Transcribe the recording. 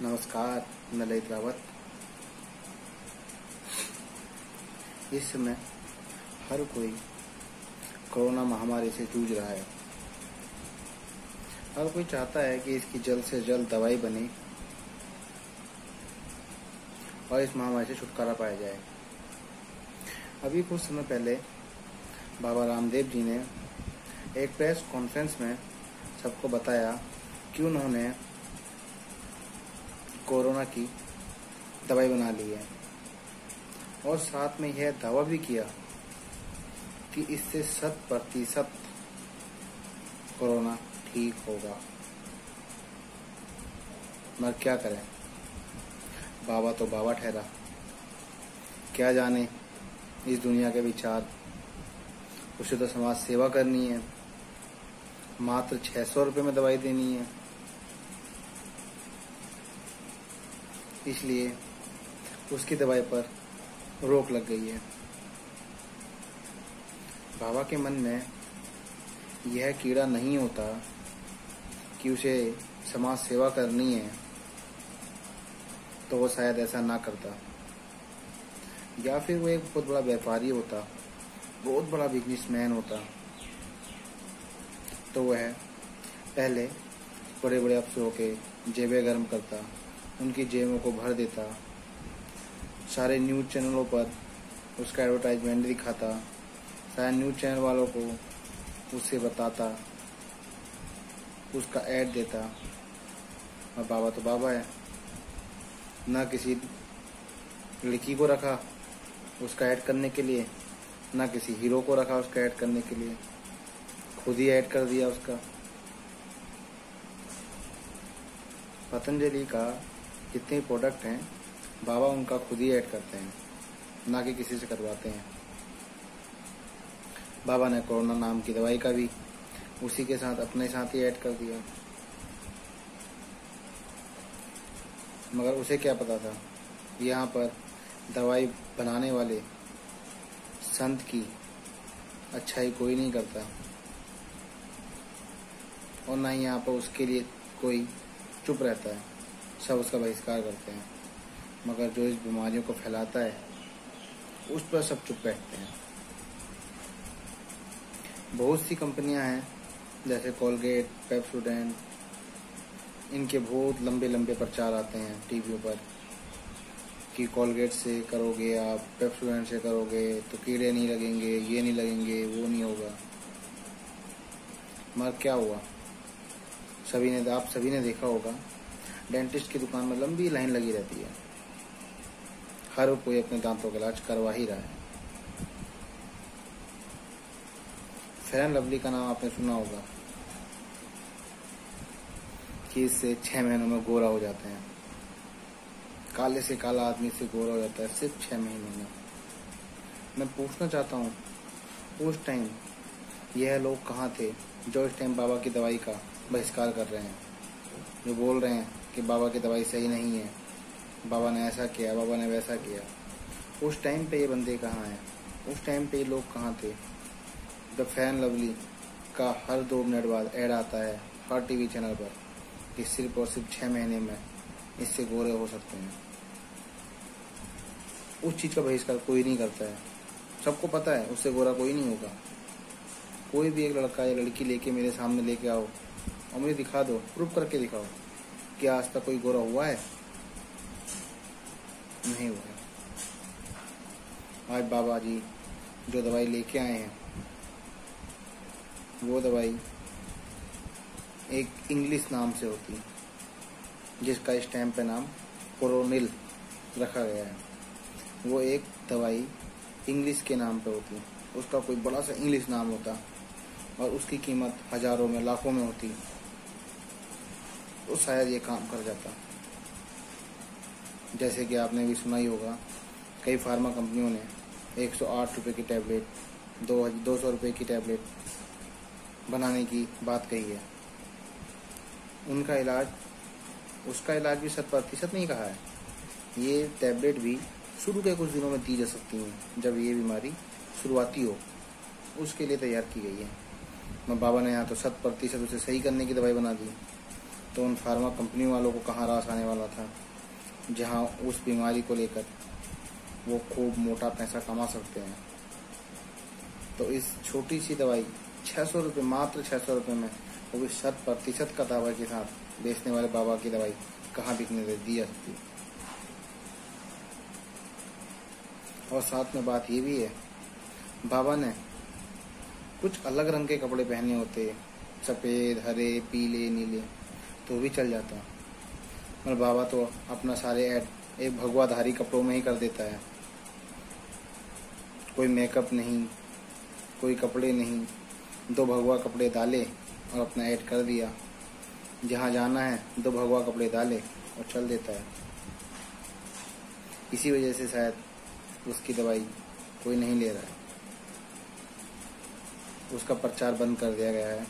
नमस्कार, मैं ललित रावत। इस समय हर कोई कोरोना महामारी से जूझ रहा है। हर कोई चाहता है कि इसकी जल्द से जल्द दवाई बने और इस महामारी से छुटकारा पाया जाए। अभी कुछ समय पहले बाबा रामदेव जी ने एक प्रेस कॉन्फ्रेंस में सबको बताया कि उन्होंने कोरोना की दवाई बना ली है और साथ में यह दावा भी किया कि इससे 100% कोरोना ठीक होगा। मगर क्या करें, बाबा तो बाबा ठहरा। क्या जाने इस दुनिया के विचार। उसे तो समाज सेवा करनी है, मात्र 600 रुपये में दवाई देनी है, इसलिए उसकी दवाई पर रोक लग गई है। बाबा के मन में यह कीड़ा नहीं होता कि उसे समाज सेवा करनी है, तो वो शायद ऐसा ना करता, या फिर वो एक बहुत बड़ा व्यापारी होता, बहुत बड़ा बिजनेसमैन होता, तो वह पहले बड़े बड़े अफसरों के जेबें गर्म करता, उनकी जेबों को भर देता, सारे न्यूज़ चैनलों पर उसका एडवर्टाइजमेंट दिखाता, सारे न्यूज़ चैनल वालों को उससे बताता, उसका ऐड देता। और बाबा तो बाबा है, ना किसी लड़की को रखा उसका ऐड करने के लिए, ना किसी हीरो को रखा उसका ऐड करने के लिए, खुद ही ऐड कर दिया उसका। पतंजलि का जितने प्रोडक्ट हैं, बाबा उनका खुद ही ऐड करते हैं, ना कि किसी से करवाते हैं। बाबा ने कोरोना नाम की दवाई का भी उसी के साथ अपने साथ ही ऐड कर दिया। मगर उसे क्या पता था, यहाँ पर दवाई बनाने वाले संत की अच्छाई कोई नहीं करता, और ना ही यहाँ पर उसके लिए कोई चुप रहता है, सब उसका बहिष्कार करते हैं। मगर जो इस बीमारियों को फैलाता है उस पर सब चुप बैठते हैं। बहुत सी कंपनियां हैं जैसे कोलगेट, पेप्सोडेंट, इनके बहुत लंबे लंबे प्रचार आते हैं टीवियों पर कि कोलगेट से करोगे आप, पेप्सोडेंट से करोगे तो कीड़े नहीं लगेंगे, ये नहीं लगेंगे, वो नहीं होगा। मगर क्या हुआ, आप सभी ने देखा होगा, डेंटिस्ट की दुकान में लंबी लाइन लगी रहती है। हर कोई अपने दांतों का इलाज करवा ही रहा है। फेयर एंड लवली का नाम आपने सुना होगा कि इससे 6 महीनों में गोरा हो जाते हैं। काले से काला आदमी से गोरा हो जाता है सिर्फ 6 महीनों में। मैं पूछना चाहता हूँ, उस टाइम यह लोग कहाँ थे जो इस टाइम बाबा की दवाई का बहिष्कार कर रहे हैं, जो बोल रहे हैं कि बाबा की दवाई सही नहीं है, बाबा ने ऐसा किया, बाबा ने वैसा किया। उस टाइम पे ये बंदे कहाँ हैं, उस टाइम पे ये लोग कहाँ थे जब फेयर एंड लवली का हर 2 मिनट बाद ऐड आता है हर टीवी चैनल पर कि सिर्फ और सिर्फ 6 महीने में इससे गोरे हो सकते हैं। उस चीज़ का बहिष्कार कोई नहीं करता है। सबको पता है उससे गोरा कोई नहीं होगा। कोई भी एक लड़का या लड़की लेके मेरे सामने लेके आओ और मुझे दिखा दो, प्रूफ करके दिखाओ कि आज तक कोई गोरा हुआ है, नहीं हुआ है। आज बाबा जी जो दवाई लेके आए हैं, वो दवाई एक इंग्लिश नाम से होती है, जिसका स्टैम्प पे नाम कोरोनिल रखा गया है। वो एक दवाई इंग्लिश के नाम पे होती है, उसका कोई बड़ा सा इंग्लिश नाम होता और उसकी कीमत हजारों में, लाखों में होती, तो शायद ये काम कर जाता। जैसे कि आपने भी सुना ही होगा, कई फार्मा कंपनियों ने 108 रुपये की टैबलेट, 200 रुपये की टैबलेट बनाने की बात कही है। उसका इलाज भी 100% नहीं कहा है। ये टैबलेट भी शुरू के कुछ दिनों में दी जा सकती हैं, जब ये बीमारी शुरुआती हो, उसके लिए तैयार की गई है। बाबा ने यहाँ तो 100% उसे सही करने की दवाई बना दी। तो उन फार्मा कंपनी वालों को कहाँ रास आने वाला था, जहाँ उस बीमारी को लेकर वो खूब मोटा पैसा कमा सकते हैं। तो इस छोटी सी दवाई 600 रुपये, मात्र 600 रुपये में, वो भी 100% का दावा के साथ बेचने वाले बाबा की दवाई कहाँ बिकने दी जाती। और साथ में बात ये भी है, बाबा ने कुछ अलग रंग के कपड़े पहने होते, सफ़ेद, हरे, पीले, नीले, तो भी चल जाता। और बाबा तो अपना सारे ऐड एक भगवाधारी कपड़ों में ही कर देता है। कोई मेकअप नहीं, कोई कपड़े नहीं, 2 भगवा कपड़े डाले और अपना ऐड कर दिया। जहाँ जाना है 2 भगवा कपड़े डाले और चल देता है। इसी वजह से शायद उसकी दवाई कोई नहीं ले रहा है, उसका प्रचार बंद कर दिया गया है।